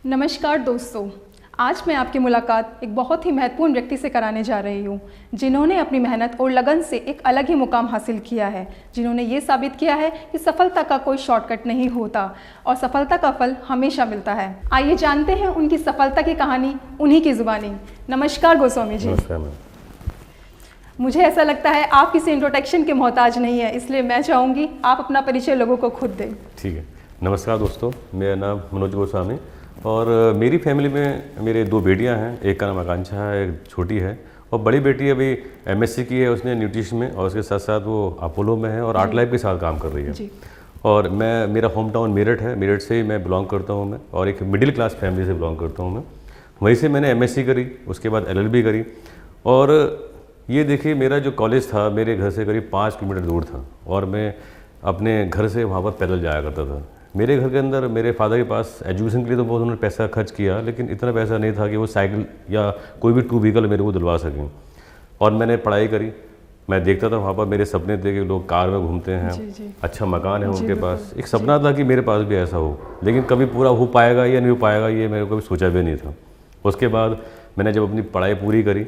नमस्कार दोस्तों, आज मैं आपकी मुलाकात एक बहुत ही महत्वपूर्ण व्यक्ति से कराने जा रही हूँ, जिन्होंने अपनी मेहनत और लगन से एक अलग ही मुकाम हासिल किया है, जिन्होंने ये साबित किया है कि सफलता का कोई शॉर्टकट नहीं होता और सफलता का फल हमेशा मिलता है। आइए जानते हैं उनकी सफलता की कहानी उन्हीं की जुबानी। नमस्कार गोस्वामी जी। नमस्कार। मुझे ऐसा लगता है आप किसी इंट्रोडक्शन के मोहताज नहीं है, इसलिए मैं चाहूँगी आप अपना परिचय लोगों को खुद दें। ठीक है। नमस्कार दोस्तों, मेरा नाम मनोज गोस्वामी और मेरी फैमिली में मेरे दो बेटियां हैं। एक का नाम आकांक्षा है, एक छोटी है, और बड़ी बेटी अभी एमएससी की है उसने न्यूट्रिशन में, और उसके साथ साथ वो अपोलो में है और आर्ट लाइफ के साथ काम कर रही है जी। और मेरा होम टाउन मेरठ है, मेरठ से ही मैं बिलोंग करता हूँ मैं, और एक मिडिल क्लास फैमिली से बिलोंग करता हूँ मैं। वहीं से मैंने एमएससी करी, उसके बाद एलएलबी करी, और ये देखिए मेरा जो कॉलेज था मेरे घर से करीब 5 किलोमीटर दूर था और मैं अपने घर से वहाँ पर पैदल जाया करता था। मेरे घर के अंदर मेरे फादर के पास एजुकेशन के लिए तो बहुत उन्होंने पैसा खर्च किया, लेकिन इतना पैसा नहीं था कि वो साइकिल या कोई भी 2 व्हीकल मेरे को दिलवा सकें। और मैंने पढ़ाई करी, मैं देखता था वहाँ पर मेरे सपने थे कि लोग कार में घूमते हैं, जी। अच्छा मकान है उनके पास। एक सपना था कि मेरे पास भी ऐसा हो, लेकिन कभी पूरा हो पाएगा या नहीं हो पाएगा ये मेरे को कभी सोचा भी नहीं था। उसके बाद मैंने जब अपनी पढ़ाई पूरी करी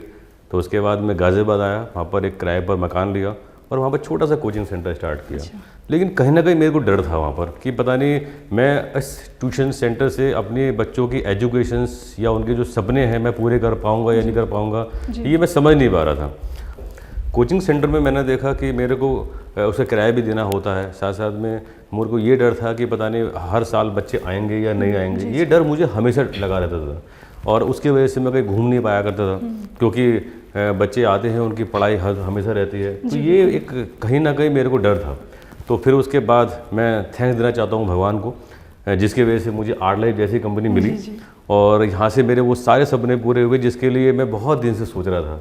तो उसके बाद मैं गाज़ियाबाद आया, वहाँ पर एक किराए पर मकान लिया और वहाँ पर छोटा सा कोचिंग सेंटर स्टार्ट किया। लेकिन कहीं ना कहीं मेरे को डर था वहाँ पर कि पता नहीं मैं इस ट्यूशन सेंटर से अपने बच्चों की एजुकेशंस या उनके जो सपने हैं मैं पूरे कर पाऊँगा या नहीं कर पाऊँगा, ये मैं समझ नहीं पा रहा था। कोचिंग सेंटर में मैंने देखा कि मेरे को उसका किराया भी देना होता है, साथ साथ में मेरे को ये डर था कि पता नहीं हर साल बच्चे आएंगे या नहीं आएंगे, ये डर मुझे हमेशा लगा रहता था। और उसकी वजह से मैं कहीं घूम नहीं पाया करता था, क्योंकि बच्चे आते हैं उनकी पढ़ाई हमेशा रहती है, तो ये एक कहीं ना कहीं मेरे को डर था। तो फिर उसके बाद मैं थैंक्स देना चाहता हूँ भगवान को, जिसकी वजह से मुझे आर्ट लाइफ जैसी कंपनी मिली और यहाँ से मेरे वो सारे सपने पूरे हुए जिसके लिए मैं बहुत दिन से सोच रहा था।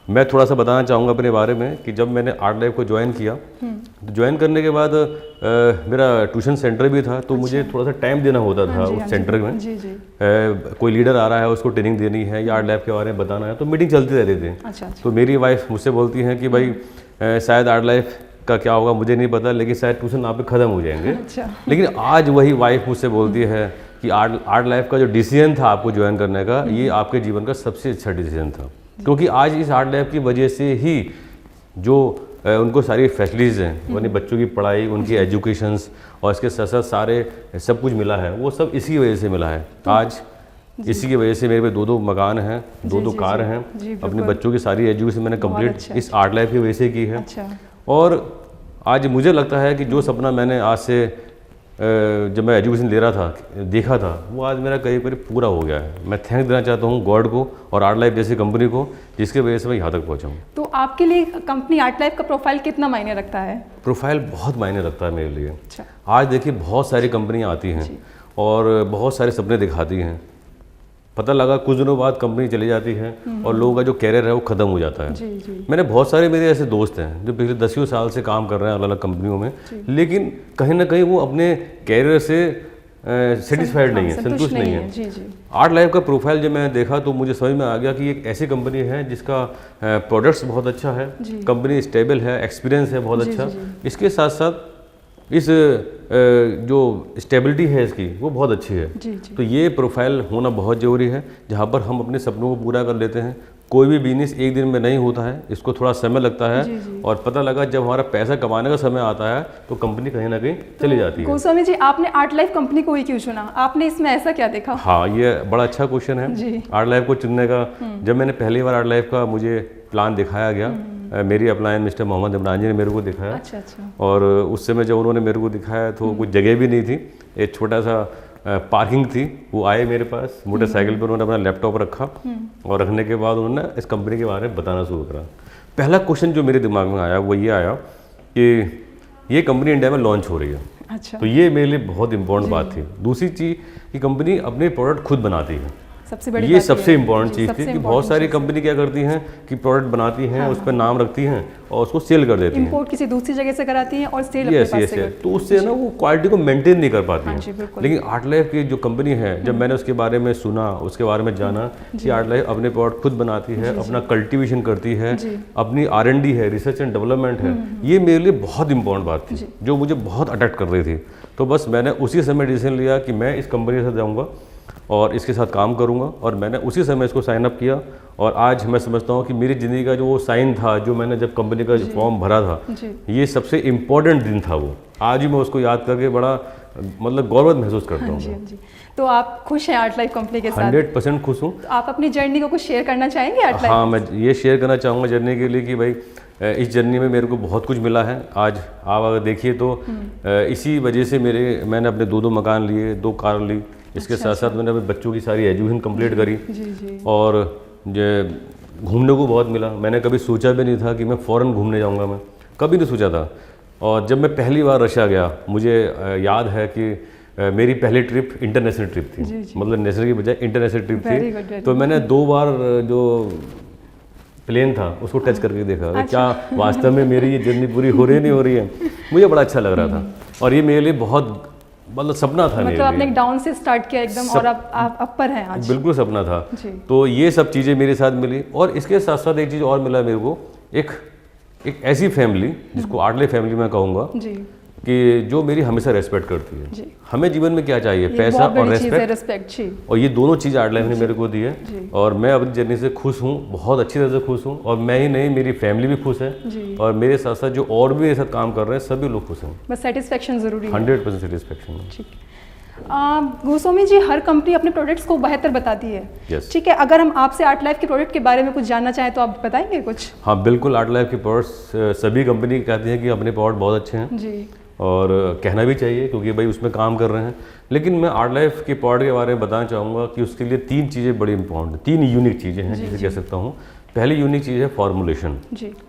मैं थोड़ा सा बताना चाहूँगा अपने बारे में कि जब मैंने आर्ट लाइफ को ज्वाइन किया तो ज्वाइन करने के बाद मेरा ट्यूशन सेंटर भी था, तो मुझे थोड़ा सा टाइम देना होता था उस सेंटर में। कोई लीडर आ रहा है उसको ट्रेनिंग देनी है या आर्ट लाइफ के बारे में बताना है, तो मीटिंग चलती रहती थी। तो मेरी वाइफ मुझसे बोलती हैं कि भाई शायद आर्ट लाइफ का क्या होगा मुझे नहीं पता, लेकिन शायद ट्यूशन आप पे ख़त्म हो जाएंगे। लेकिन आज वही वाइफ मुझसे बोलती है कि आर्ट लाइफ का जो डिसीजन था आपको ज्वाइन करने का, ये आपके जीवन का सबसे अच्छा डिसीजन था, क्योंकि आज इस आर्ट लैब की वजह से ही जो उनको सारी फैसिलिटीज़ हैं, यानी बच्चों की पढ़ाई, उनकी एजुकेशंस और इसके साथ साथ सारे सब कुछ मिला है, वो सब इसी वजह से मिला है। आज इसी की वजह से मेरे पे 2 मकान हैं, 2 कार हैं, अपने बच्चों की सारी एजुकेशन मैंने कंप्लीट इस आर्ट लैब की वजह से की है। और आज मुझे लगता है कि जो सपना मैंने आज से जब मैं एजुकेशन ले रहा था देखा था, वो आज मेरा करीब करीब पूरा हो गया है। मैं थैंक देना चाहता हूँ गॉड को और आर्ट लाइफ जैसी कंपनी को, जिसकी वजह से मैं यहाँ तक पहुँचा हूँ। तो आपके लिए कंपनी आर्ट लाइफ का प्रोफाइल कितना मायने रखता है? प्रोफाइल बहुत मायने रखता है मेरे लिए। आज देखिए बहुत सारी कंपनियाँ आती हैं और बहुत सारे सपने दिखाती हैं, पता लगा कुछ दिनों बाद कंपनी चली जाती है और लोगों का जो कैरियर है वो ख़त्म हो जाता है। मैंने बहुत सारे मेरे ऐसे दोस्त हैं जो पिछले 10 साल से काम कर रहे हैं अलग अलग कंपनियों में, लेकिन कहीं ना कहीं वो अपने कैरियर से सेटिस्फाइड नहीं है, संतुष्ट नहीं है। आर्ट लाइफ का प्रोफाइल जब मैंने देखा तो मुझे समझ में आ गया कि एक ऐसी कंपनी है जिसका प्रोडक्ट्स बहुत अच्छा है, कंपनी स्टेबल है, एक्सपीरियंस है बहुत अच्छा, इसके साथ साथ इस जो स्टेबिलिटी है इसकी वो बहुत अच्छी है। तो ये प्रोफाइल होना बहुत ज़रूरी है, जहाँ पर हम अपने सपनों को पूरा कर लेते हैं। कोई भी बिजनेस एक दिन में नहीं होता है, इसको थोड़ा समय लगता है। और पता लगा जब हमारा पैसा कमाने का समय आता है तो कंपनी कहीं ना कहीं चली जाती है। गोस्वामी जी, आपने आर्ट लाइफ कंपनी को ही क्यों चुना? आपने इसमें ऐसा क्या देखा? हाँ, ये बड़ा अच्छा क्वेश्चन है आर्ट लाइफ को चुनने का। जब मैंने पहली बार आर्ट लाइफ का मुझे प्लान दिखाया गया, मेरी अपलाइन मिस्टर मोहम्मद इमरान जी ने मेरे को दिखाया। और उस समय जब उन्होंने मेरे को दिखाया तो कुछ जगह भी नहीं थी, एक छोटा सा पार्किंग थी। वो आए मेरे पास मोटरसाइकिल पर, उन्होंने अपना लैपटॉप रखा और रखने के बाद उन्होंने इस कंपनी के बारे में बताना शुरू करा। पहला क्वेश्चन जो मेरे दिमाग में आया वो ये आया कि ये कंपनी इंडिया में लॉन्च हो रही है। तो ये मेरे लिए बहुत इंपॉर्टेंट बात थी। दूसरी चीज़ कि कंपनी अपने प्रोडक्ट खुद बनाती है, सबसे बड़ी ये सबसे इम्पोर्टेंट चीज़ थी कि बहुत सारी कंपनी क्या करती हैं कि प्रोडक्ट बनाती हैं, उस पर नाम रखती हैं और उसको सेल कर देती हैं, इंपोर्ट किसी दूसरी जगह से कराती हैं और सेल अपने पास से करती हैं। तो उससे ना वो क्वालिटी को मेंटेन नहीं कर पाती हैं। लेकिन आर्ट लाइफ की जो कंपनी है, जब मैंने उसके बारे में सुना, उसके बारे में जाना कि आर्ट लाइफ अपने प्रोडक्ट खुद बनाती है, अपना कल्टिवेशन करती है, अपनी R&D है, रिसर्च एंड डेवलपमेंट है, ये मेरे लिए बहुत इंपॉर्टेंट बात थी जो मुझे बहुत अट्रैक्ट कर रही थी। तो बस मैंने उसी समय डिसीजन लिया कि मैं इस कंपनी के साथ जाऊँगा और इसके साथ काम करूँगा। और मैंने उसी समय इसको साइन अप किया और आज मैं समझता हूँ कि मेरी ज़िंदगी का जो वो साइन था, जो मैंने जब कंपनी का फॉर्म भरा था, ये सबसे इम्पोर्टेंट दिन था वो। आज भी मैं उसको याद करके बड़ा मतलब गौरव महसूस करता हूँ। जी जी। तो आप खुश हैं आर्ट लाइफ कंपनी के साथ? 100% खुश हूँ। तो आप अपनी जर्नी को कुछ शेयर करना चाहेंगे आर्ट लाइफ? हाँ, मैं ये शेयर करना चाहूँगा जर्नी के लिए कि भाई इस जर्नी में मेरे को बहुत कुछ मिला है। आज आप अगर देखिए तो इसी वजह से मैंने अपने 2 मकान लिए, 2 कार ली। इसके साथ साथ मैंने अपने बच्चों की सारी एजुकेशन कंप्लीट करी। जी। और घूमने को बहुत मिला। मैंने कभी सोचा भी नहीं था कि मैं फ़ॉरेन घूमने जाऊँगा, मैं कभी नहीं सोचा था। और जब मैं पहली बार रशिया गया, मुझे याद है कि मेरी पहली ट्रिप इंटरनेशनल ट्रिप थी। मतलब नेशनल की बजाय इंटरनेशनल ट्रिप थी। तो मैंने 2 बार जो प्लेन था उसको टच करके देखा कि क्या वास्तव में मेरी ये जर्नी पूरी हो रही नहीं हो रही है। मुझे बड़ा अच्छा लग रहा था और ये मेरे लिए बहुत मतलब सपना था। मतलब आपने एक डाउन से स्टार्ट किया एकदम और आप अपर हैं आज। बिल्कुल सपना था। तो ये सब चीज़ें मेरे साथ मिली। और इसके साथ साथ एक चीज़ और मिला मेरे को, एक ऐसी फैमिली जिसको आर्ट लाइफ फैमिली मैं कहूँगा कि जो मेरी हमेशा रेस्पेक्ट करती है। हमें जीवन में क्या चाहिए, पैसा और रेस्पेक्ट, और ये दोनों चीज़ आर्ट लाइफ ने मेरे को दी है। और मैं अपनी जर्नी से खुश हूँ, बहुत अच्छी तरह से खुश हूँ। और मैं ही नहीं, मेरी फैमिली भी खुश है और मेरे साथ साथ जो और भी मेरे साथ काम कर रहे हैं सभी लोग खुश हैं। बस सेटिस्फेक्शन ज़रूरी है। 100% सेटिस्फेक्शन। ठीक। गोस्वामी जी, हर कंपनी अपने प्रोडक्ट्स को बेहतर बताती है। ठीक है, अगर हम आपसे आर्ट लाइफ के प्रोडक्ट के बारे में कुछ जानना चाहें तो आप बताएंगे कुछ? हाँ बिल्कुल, आर्ट लाइफ के प्रोडक्ट्स सभी कंपनी कहती हैं कि अपने प्रोडक्ट बहुत अच्छे हैं जी, और कहना भी चाहिए क्योंकि भाई उसमें काम कर रहे हैं। लेकिन मैं आर्ट लाइफ के प्रोडक्ट के बारे में बताना चाहूँगा कि उसके लिए 3 चीज़ें बड़ी इंपॉर्टेंट, 3 यूनिक चीज़ें हैं जिसे कह सकता हूँ। पहली यूनिक चीज़ है फॉर्मुलेशन।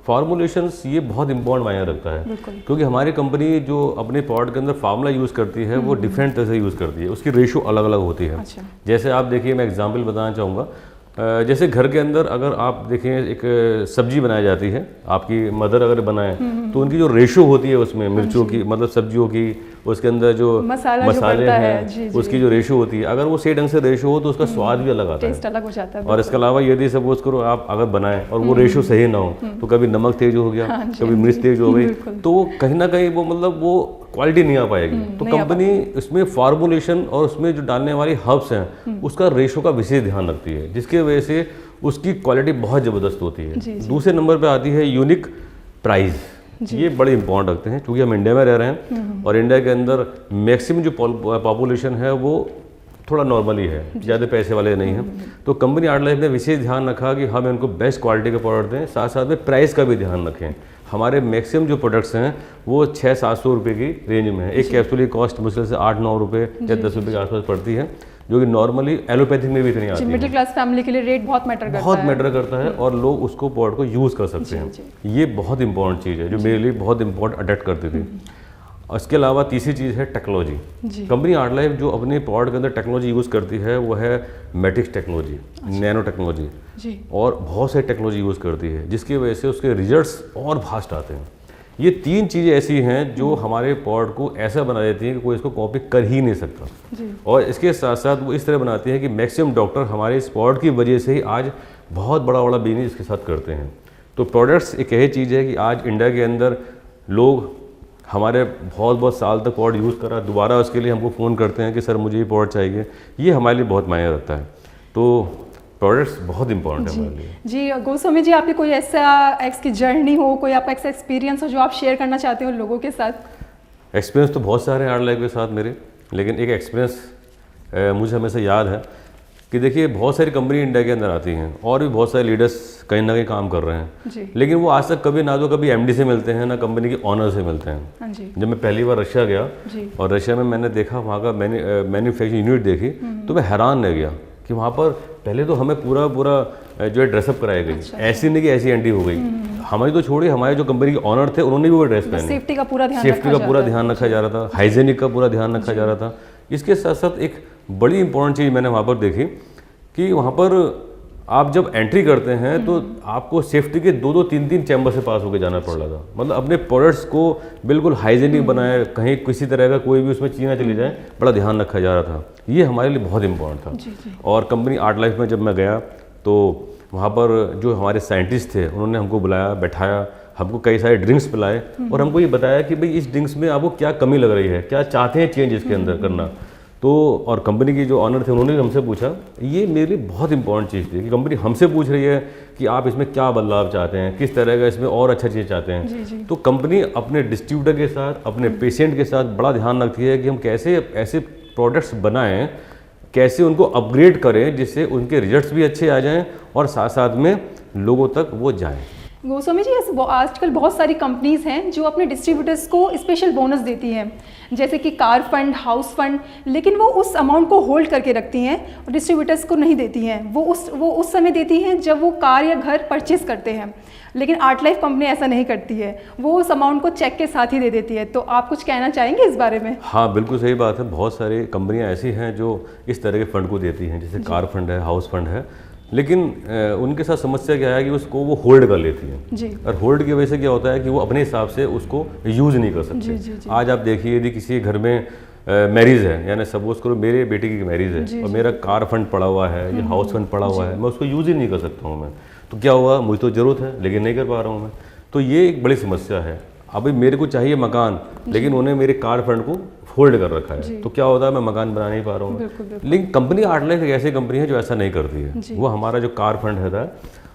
फॉर्मुलेशंस ये बहुत इंपॉर्टेंट मायने रखता है क्योंकि हमारी कंपनी जो अपने प्रोडक्ट के अंदर फार्मूला यूज़ करती है वो डिफरेंट तरह से यूज़ करती है, उसकी रेशो अलग अलग होती है। जैसे आप देखिए, मैं एग्जांपल बताना चाहूँगा। जैसे घर के अंदर अगर आप देखें एक सब्जी बनाई जाती है, आपकी मदर अगर बनाए तो उनकी जो रेशो होती है उसमें मिर्चों की, मतलब सब्जियों की, उसके अंदर जो मसाले हैं उसकी जो रेशो होती है, अगर वो सही ढंग से रेशो हो तो उसका स्वाद भी अलग आता है, टेस्ट अलग हो जाता है। और इसके अलावा यदि सपोज करो आप अगर बनाएं और वो रेशो सही ना हो तो कभी नमक तेज हो गया, कभी मिर्च तेज हो गई, तो कहीं ना कहीं वो मतलब वो क्वालिटी नहीं आ पाएगी। तो कंपनी इसमें फार्मूलेशन और उसमें जो डालने वाली हर्ब्स हैं उसका रेशो का विशेष ध्यान रखती है, जिसकी वजह से उसकी क्वालिटी बहुत ज़बरदस्त होती है। दूसरे नंबर पे आती है यूनिक प्राइस। ये बड़े इंपॉर्टेंट रखते हैं क्योंकि हम इंडिया में रह रहे हैं और इंडिया के अंदर मैक्सिमम जो पॉपुलेशन है वो थोड़ा नॉर्मली है, ज़्यादा पैसे वाले नहीं हैं। तो कंपनी आर्ट लाइफ ने विशेष ध्यान रखा कि हम इनको बेस्ट क्वालिटी के प्रोडक्ट दें, साथ साथ में प्राइस का भी ध्यान रखें। हमारे मैक्सिमम जो प्रोडक्ट्स हैं वो 600-700 रुपये की रेंज में है। एक कैप्सूल की कॉस्ट मुश्किल से 8-9 रुपये या 10 रुपये के आसपास पड़ती है, जो कि नॉर्मली एलोपैथिक में भी इतनी आती है। मिडिल क्लास फैमिली के लिए रेट बहुत मैटर करता है और लोग उसको प्रोडक्ट को यूज़ कर सकते हैं। ये बहुत इंपॉर्टेंट चीज़ है जो मेरे लिए बहुत इंपॉर्टेंट अडेक्ट करती थी। इसके अलावा तीसरी चीज़ है टेक्नोलॉजी। कंपनी आर्ट लाइफ जो अपने प्रोडक्ट के अंदर टेक्नोलॉजी यूज़ करती है वो है मैट्रिक्स टेक्नोलॉजी, नैनो टेक्नोलॉजी और बहुत सारी टेक्नोलॉजी यूज़ करती है, जिसकी वजह से उसके रिजल्ट्स और फास्ट आते हैं। ये 3 चीज़ें ऐसी हैं जो हमारे प्रोडक्ट को ऐसा बना देती हैं कि कोई इसको कॉपी कर ही नहीं सकता। और इसके साथ साथ वो इस तरह बनाती है कि मैक्सिमम डॉक्टर हमारे इस प्रोडक्ट की वजह से ही आज बहुत बड़ा बिजनेस इसके साथ करते हैं। तो प्रोडक्ट्स एक ऐसी चीज़ है कि आज इंडिया के अंदर लोग हमारे बहुत साल तक प्रोडक्ट यूज़ करा, दोबारा उसके लिए हमको फ़ोन करते हैं कि सर मुझे ये प्रोडक्ट चाहिए। ये हमारे लिए बहुत मायने रखता है। तो प्रोडक्ट्स बहुत इंपॉर्टेंट है हमारे लिए। जी गोस्वामी जी, आपकी कोई ऐसा की जर्नी हो, कोई आपका ऐसा एक्सपीरियंस हो जो आप शेयर करना चाहते हो लोगों के साथ? एक्सपीरियंस तो बहुत सारे हैं आर्ट लाइफ के साथ मेरे, लेकिन एक एक्सपीरियंस मुझे हमेशा याद है कि देखिए बहुत सारी कंपनी इंडिया के अंदर आती हैं और भी बहुत सारे लीडर्स कहीं ना कहीं काम कर रहे हैं, लेकिन वो आज तक कभी ना तो कभी एमडी से मिलते हैं ना कंपनी के ऑनर से मिलते हैं। जब मैं पहली बार रशिया गया और रशिया में मैंने देखा वहाँ का मैन्युफैक्चरिंग यूनिट देखी तो मैं हैरान रह गया कि वहाँ पर पहले तो हमें पूरा जो है ड्रेसअप कराई गई। ऐसी नहीं कि ऐसी एंट्री हो गई, हमारी तो छोड़ी, हमारे जो कंपनी के ऑनर थे उन्होंने भी वो ड्रेस पहनी। सेफ्टी का पूरा ध्यान रखा जा रहा था, हाइजीनिक का पूरा ध्यान रखा जा रहा था। इसके साथ साथ एक बड़ी इंपॉर्टेंट चीज़ मैंने वहाँ पर देखी कि वहाँ पर आप जब एंट्री करते हैं तो आपको सेफ्टी के 2-2, 3-3 चैम्बर से पास होकर जाना पड़ रहा था। मतलब अपने प्रोडक्ट्स को बिल्कुल हाइजीनिक बनाए, कहीं किसी तरह का कोई भी उसमें चीना चली जाए, बड़ा ध्यान रखा जा रहा था। ये हमारे लिए बहुत इंपॉर्टेंट था। और कंपनी आर्ट लाइफ में जब मैं गया तो वहाँ पर जो हमारे साइंटिस्ट थे उन्होंने हमको बुलाया, बैठाया, हमको कई सारे ड्रिंक्स पिलाए और हमको ये बताया कि भाई इस ड्रिंक्स में आपको क्या कमी लग रही है, क्या चाहते हैं चेंज इसके अंदर करना। तो और कंपनी की जो ऑनर थे उन्होंने भी हमसे पूछा, ये मेरे लिए बहुत इंपॉर्टेंट चीज़ थी कि कंपनी हमसे पूछ रही है कि आप इसमें क्या बदलाव चाहते हैं, किस तरह का इसमें और अच्छा चीज़ चाहते हैं। जी जी। तो कंपनी अपने डिस्ट्रीब्यूटर के साथ, अपने पेशेंट के साथ बड़ा ध्यान रखती है कि हम कैसे ऐसे प्रोडक्ट्स बनाएं, कैसे उनको अपग्रेड करें जिससे उनके रिजल्ट्स भी अच्छे आ जाएं और साथ साथ में लोगों तक वो जाएं। गोस्वामी जी, आजकल बहुत सारी कंपनीज हैं जो अपने डिस्ट्रीब्यूटर्स को स्पेशल बोनस देती हैं, जैसे कि कार फंड, हाउस फंड, लेकिन वो उस अमाउंट को होल्ड करके रखती हैं और डिस्ट्रीब्यूटर्स को नहीं देती हैं। वो उस समय देती हैं जब वो कार या घर परचेज करते हैं, लेकिन आर्ट लाइफ कंपनी ऐसा नहीं करती है, वो उस अमाउंट को चेक के साथ ही दे देती है। तो आप कुछ कहना चाहेंगे इस बारे में? हाँ, बिल्कुल सही बात है। बहुत सारी कंपनियां ऐसी हैं जो इस तरह के फंड को देती हैं, जैसे कार फंड है, हाउस फंड है, लेकिन उनके साथ समस्या क्या है कि उसको वो होल्ड कर लेती हैं जी। और होल्ड की वजह से क्या होता है कि वो अपने हिसाब से उसको यूज़ नहीं कर सकते। जी, जी, जी। आज आप देखिए, यदि किसी घर में मैरिज है, यानी सपोज करो मेरे बेटे की मैरिज है और मेरा कार फंड पड़ा हुआ है या हाउस फंड पड़ा हुआ है, मैं उसको यूज़ ही नहीं कर सकता हूँ मैं, तो क्या हुआ, मुझे तो ज़रूरत है लेकिन नहीं कर पा रहा हूँ मैं। तो ये एक बड़ी समस्या है। अभी मेरे को चाहिए मकान, लेकिन उन्हें मेरे कार फंड को होल्ड कर रखा है, तो क्या होता है, मैं मकान बना नहीं पा रहा हूँ। लेकिन कंपनी आर्ट लाइफ एक ऐसी कंपनी है जो ऐसा नहीं करती है। वो हमारा जो कार फंड है,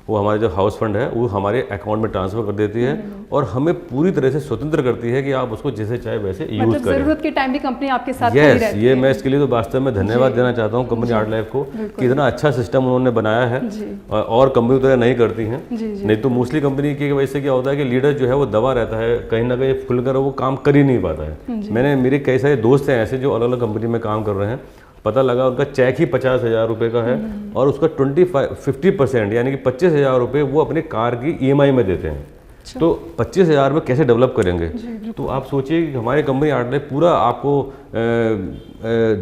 वो हमारा जो हाउस फंड है, वो हमारे अकाउंट में ट्रांसफर कर देती है और हमें पूरी तरह से स्वतंत्र करती है कि आप उसको जैसे चाहे वैसे यूज़ मतलब करें। जरूरत के टाइम भी कंपनी आपके साथ खड़ी रहती है। ये मैं इसके लिए तो वास्तव में धन्यवाद देना चाहता हूँ कंपनी आर्ट लाइफ को कि इतना अच्छा सिस्टम उन्होंने बनाया है और कंपनी तरह नहीं करती हैं। नहीं तो मोस्टली कंपनी की वजह से क्या होता है कि लीडर जो है वो दबा रहता है, कहीं ना कहीं खुलकर वो काम कर ही नहीं पाता है। मेरे कई सारे दोस्त हैं ऐसे जो अलग अलग कंपनी में काम कर रहे हैं, पता लगा उनका चेक ही 50,000 रुपये का है और उसका 50% यानी कि 25,000 रुपये वो अपने कार की EMI में देते हैं। तो 25,000 में कैसे डेवलप करेंगे? तो आप सोचिए कि हमारी कंपनी आर्ट लाइफ पूरा आपको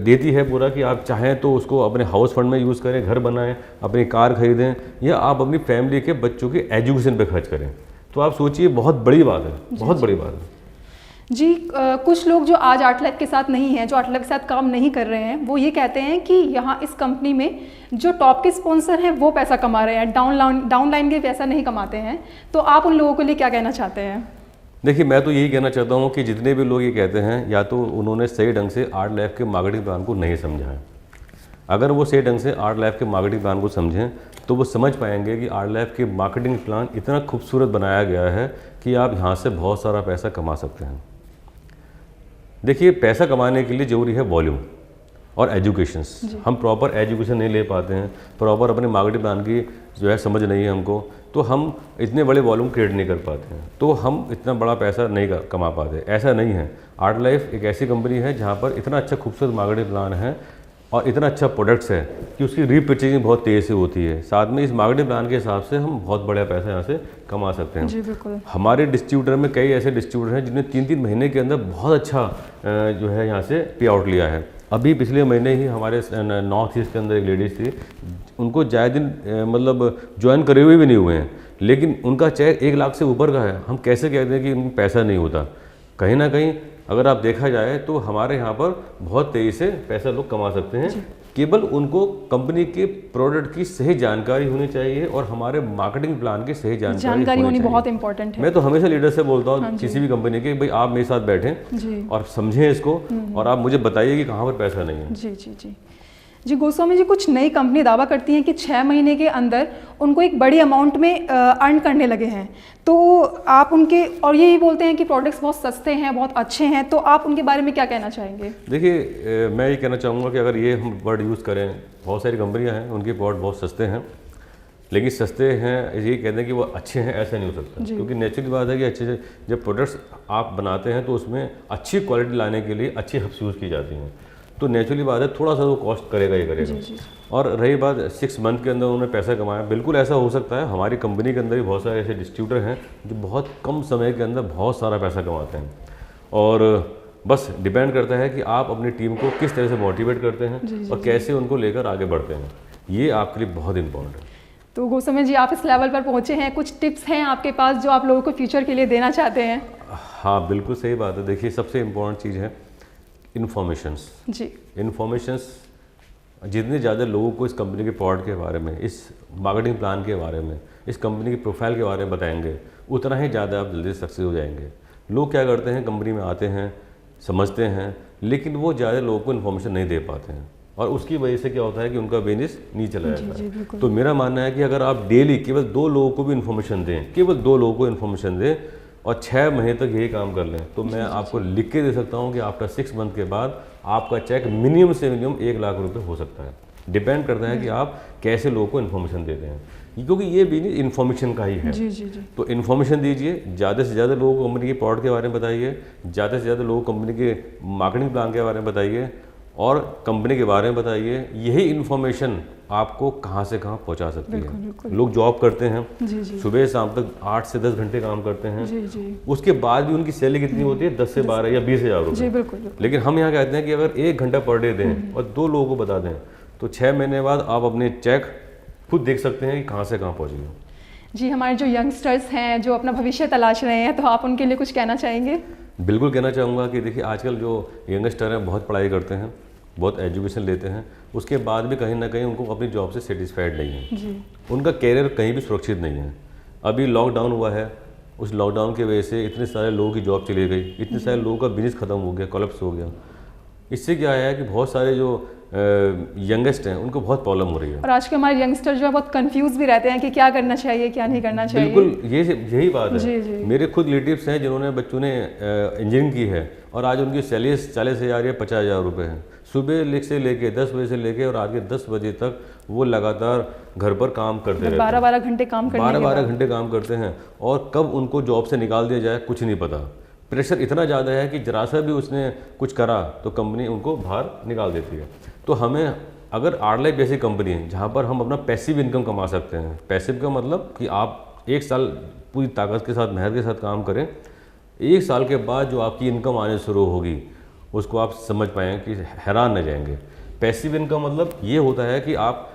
देती है पूरा कि आप चाहें तो उसको अपने हाउस फंड में यूज़ करें, घर बनाएं, अपनी कार खरीदें या आप अपनी फैमिली के बच्चों के एजुकेशन पे खर्च करें। तो आप सोचिए, बहुत बड़ी बात है, बहुत बड़ी बात है जी। कुछ लोग जो आज आर्ट लाइफ के साथ नहीं हैं, जो आर्ट लाइफ के साथ काम नहीं कर रहे हैं, वो ये कहते हैं कि यहाँ इस कंपनी में जो टॉप के स्पॉन्सर हैं वो पैसा कमा रहे हैं, डाउन लाइन के पैसा नहीं कमाते हैं। तो आप उन लोगों के लिए क्या कहना चाहते हैं? देखिए, मैं तो यही कहना चाहता हूँ कि जितने भी लोग ये कहते हैं, या तो उन्होंने सही ढंग से आर्ट लाइफ के मार्केटिंग प्लान को नहीं समझा है। अगर वो सही ढंग से आर्ट लाइफ के मार्केटिंग प्लान को समझें तो वो समझ पाएंगे कि आर्ट लाइफ के मार्केटिंग प्लान इतना खूबसूरत बनाया गया है कि आप यहाँ से बहुत सारा पैसा कमा सकते हैं। देखिए, पैसा कमाने के लिए ज़रूरी है वॉल्यूम और एजुकेशंस। हम प्रॉपर एजुकेशन नहीं ले पाते हैं, प्रॉपर अपने मार्केटिंग प्लान की जो है समझ नहीं है हमको, तो हम इतने बड़े वॉल्यूम क्रिएट नहीं कर पाते हैं, तो हम इतना बड़ा पैसा नहीं कमा पाते। ऐसा नहीं है। आर्ट लाइफ एक ऐसी कंपनी है जहाँ पर इतना अच्छा खूबसूरत मार्केटिंग प्लान है और इतना अच्छा प्रोडक्ट्स है कि उसकी रीपर्चेजिंग बहुत तेज़ से होती है। साथ में इस मार्केटिंग प्लान के हिसाब से हम बहुत बड़ा पैसा यहाँ से कमा सकते हैं। जी बिल्कुल। हमारे डिस्ट्रीब्यूटर में कई ऐसे डिस्ट्रीब्यूटर हैं जिन्होंने 3-3 महीने के अंदर बहुत अच्छा जो है यहाँ से पे आउट लिया है। अभी पिछले महीने ही हमारे नॉर्थ ईस्ट के अंदर एक लेडीज़ थी, उनको ज़्यादा दिन मतलब ज्वाइन करे हुए भी नहीं हुए हैं, लेकिन उनका चेक 1 लाख से ऊपर का है। हम कैसे कहते हैं कि उनको पैसा नहीं होता? कहीं ना कहीं अगर आप देखा जाए तो हमारे यहाँ पर बहुत तेज़ी से पैसा लोग कमा सकते हैं। केवल उनको कंपनी के प्रोडक्ट की सही जानकारी होनी चाहिए और हमारे मार्केटिंग प्लान की सही जानकारी होनी बहुत इंपॉर्टेंट है। मैं तो हमेशा लीडर से बोलता हूँ किसी भी कंपनी के, भाई आप मेरे साथ बैठें और समझें इसको और आप मुझे बताइए कि कहाँ पर पैसा नहीं है। जी जी जी जी। गोस्वामी जी, कुछ नई कंपनी दावा करती हैं कि 6 महीने के अंदर उनको एक बड़ी अमाउंट में अर्न करने लगे हैं, तो आप उनके और यही बोलते हैं कि प्रोडक्ट्स बहुत सस्ते हैं, बहुत अच्छे हैं, तो आप उनके बारे में क्या कहना चाहेंगे? देखिए, मैं ये कहना चाहूँगा कि अगर ये हम वर्ड यूज़ करें, बहुत सारी कंपनियाँ हैं उनके प्रोडक्ट बहुत सस्ते हैं, लेकिन सस्ते हैं ये कहते हैं कि वो अच्छे हैं, ऐसा नहीं हो सकता। क्योंकि नेचुरल बात है कि अच्छे जब प्रोडक्ट्स आप बनाते हैं तो उसमें अच्छी क्वालिटी लाने के लिए अच्छी हब्स यूज़ की जाती हैं, तो नेचुरली बात है थोड़ा सा वो कॉस्ट करेगा ही करेगा। और रही बात 6 मंथ के अंदर उन्होंने पैसा कमाया, बिल्कुल ऐसा हो सकता है। हमारी कंपनी के अंदर भी बहुत सारे ऐसे डिस्ट्रीब्यूटर हैं जो बहुत कम समय के अंदर बहुत सारा पैसा कमाते हैं, और बस डिपेंड करता है कि आप अपनी टीम को किस तरह से मोटिवेट करते हैं और कैसे उनको लेकर आगे बढ़ते हैं। ये आपके लिए बहुत इंपॉर्टेंट है। तो गोस्वामी जी, आप इस लेवल पर पहुँचे हैं, कुछ टिप्स हैं आपके पास जो आप लोगों को फ्यूचर के लिए देना चाहते हैं? हाँ, बिल्कुल सही बात है। देखिए, सबसे इम्पोर्टेंट चीज़ है इन्फॉर्मेशंस। जी, इन्फॉर्मेशंस जितने ज़्यादा लोगों को इस कंपनी के प्रोडक्ट के बारे में, इस मार्केटिंग प्लान के बारे में, इस कंपनी की प्रोफाइल के बारे में बताएंगे, उतना ही ज़्यादा आप जल्दी सक्सेस हो जाएंगे। लोग क्या करते हैं, कंपनी में आते हैं, समझते हैं, लेकिन वो ज़्यादा लोगों को इन्फॉर्मेशन नहीं दे पाते हैं, और उसकी वजह से क्या होता है कि उनका बिजनेस नीचे चला जाता है। तो मेरा मानना है कि अगर आप डेली केवल 2 लोगों को भी इन्फॉर्मेशन दें, केवल 2 लोगों को इन्फॉर्मेशन दें और 6 महीने तक यही काम कर लें, तो मैं आपको लिख के दे सकता हूँ कि आफ्टर 6 मंथ के बाद आपका चेक मिनिमम से मिनिमम 1 लाख रुपए हो सकता है। डिपेंड करता है कि आप कैसे लोगों को इन्फॉर्मेशन देते हैं, क्योंकि ये बिजनेस इन्फॉर्मेशन का ही है। तो इन्फॉर्मेशन दीजिए, ज़्यादा से ज़्यादा लोगों को कंपनी के प्रोडक्ट के बारे में बताइए, ज़्यादा से ज़्यादा लोगों को कंपनी के मार्केटिंग प्लान के बारे में बताइए और कंपनी के बारे में बताइए। यही इन्फॉर्मेशन आपको कहाँ से कहाँ पहुँचा सकती है। लोग जॉब करते हैं, सुबह शाम तक 8 से 10 घंटे काम करते हैं, उसके बाद भी उनकी सैलरी कितनी होती है? 10 से 12 या 20,000 रुपये। लेकिन हम यहाँ कहते हैं कि अगर 1 घंटा पर डे दें और 2 लोगों को बता दें, तो 6 महीने बाद आप अपने चेक खुद देख सकते हैं कि कहाँ से कहाँ पहुँच गए। जी, हमारे जो यंगस्टर्स हैं जो अपना भविष्य तलाश रहे हैं, तो आप उनके लिए कुछ कहना चाहेंगे? बिल्कुल कहना चाहूँगा कि देखिए, आजकल जो यंगस्टर हैं बहुत पढ़ाई करते हैं, बहुत एजुकेशन लेते हैं, उसके बाद भी कहीं ना कहीं उनको अपनी जॉब से सेटिस्फाइड नहीं है जी। उनका कैरियर कहीं भी सुरक्षित नहीं है। अभी लॉकडाउन हुआ है, उस लॉकडाउन की वजह से इतने सारे लोगों की जॉब चली गई, इतने सारे लोगों का बिजनेस खत्म हो गया, कोलैप्स हो गया। इससे क्या है कि बहुत सारे जो यंगेस्ट हैं उनको बहुत प्रॉब्लम हो रही है। और आज के हमारे यंगस्टर जो है बहुत कंफ्यूज भी रहते हैं कि क्या करना चाहिए क्या नहीं करना चाहिए। बिल्कुल यही बात है। जी। मेरे खुद रिलेटिव्स हैं जिन्होंने बच्चों ने इंजीनियरिंग की है और आज उनकी सैलरी 40,000 या 50,000 रुपये है। सुबह से लेके 10 बजे से लेके और रात के 10 बजे तक वो लगातार घर पर काम करते रहते हैं। 12-12 घंटे काम करते हैं। 12-12 घंटे काम करते हैं और कब उनको जॉब से निकाल दिया जाए कुछ नहीं पता। प्रेशर इतना ज़्यादा है कि जरा सा भी उसने कुछ करा तो कंपनी उनको बाहर निकाल देती है। तो हमें अगर आरलाइफ जैसी कंपनी है जहाँ पर हम अपना पैसिव इनकम कमा सकते हैं, पैसिव का मतलब कि आप 1 साल पूरी ताकत के साथ, मेहनत के साथ काम करें, 1 साल के बाद जो आपकी इनकम आने शुरू होगी उसको आप समझ पाएँ कि हैरान न जाएंगे। पैसिव इनकम मतलब ये होता है कि आप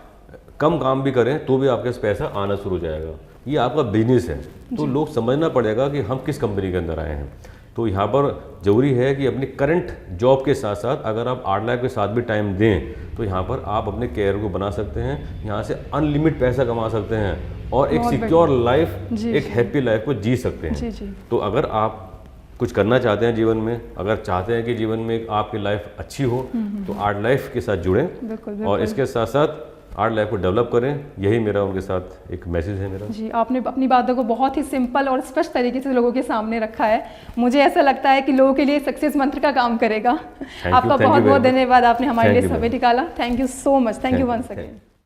कम काम भी करें तो भी आपके पास पैसा आना शुरू हो जाएगा। ये आपका बिजनेस है, तो लोग समझना पड़ेगा कि हम किस कंपनी के अंदर आए हैं। तो यहाँ पर ज़रूरी है कि अपनी करंट जॉब के साथ साथ अगर आप आरलाइफ के साथ भी टाइम दें तो यहाँ पर आप अपने कैरियर को बना सकते हैं, यहाँ से अनलिमिटेड पैसा कमा सकते हैं और एक सिक्योर लाइफ, एक हैप्पी लाइफ को जी सकते हैं। तो अगर आप कुछ करना चाहते हैं जीवन में, अगर चाहते हैं कि जीवन में आपकी लाइफ अच्छी हो, तो आर्ट लाइफ के साथ जुड़ें और इसके साथ साथ आर्ट लाइफ को डेवलप करें। यही मेरा उनके साथ एक मैसेज है मेरा। जी, आपने अपनी बातों को बहुत ही सिंपल और स्पष्ट तरीके से लोगों के सामने रखा है। मुझे ऐसा लगता है कि लोगों के लिए सक्सेस मंत्र का काम करेगा। आपका बहुत बहुत धन्यवाद, आपने हमारे लिए समय निकाला। Thank you so much. Thank you once again.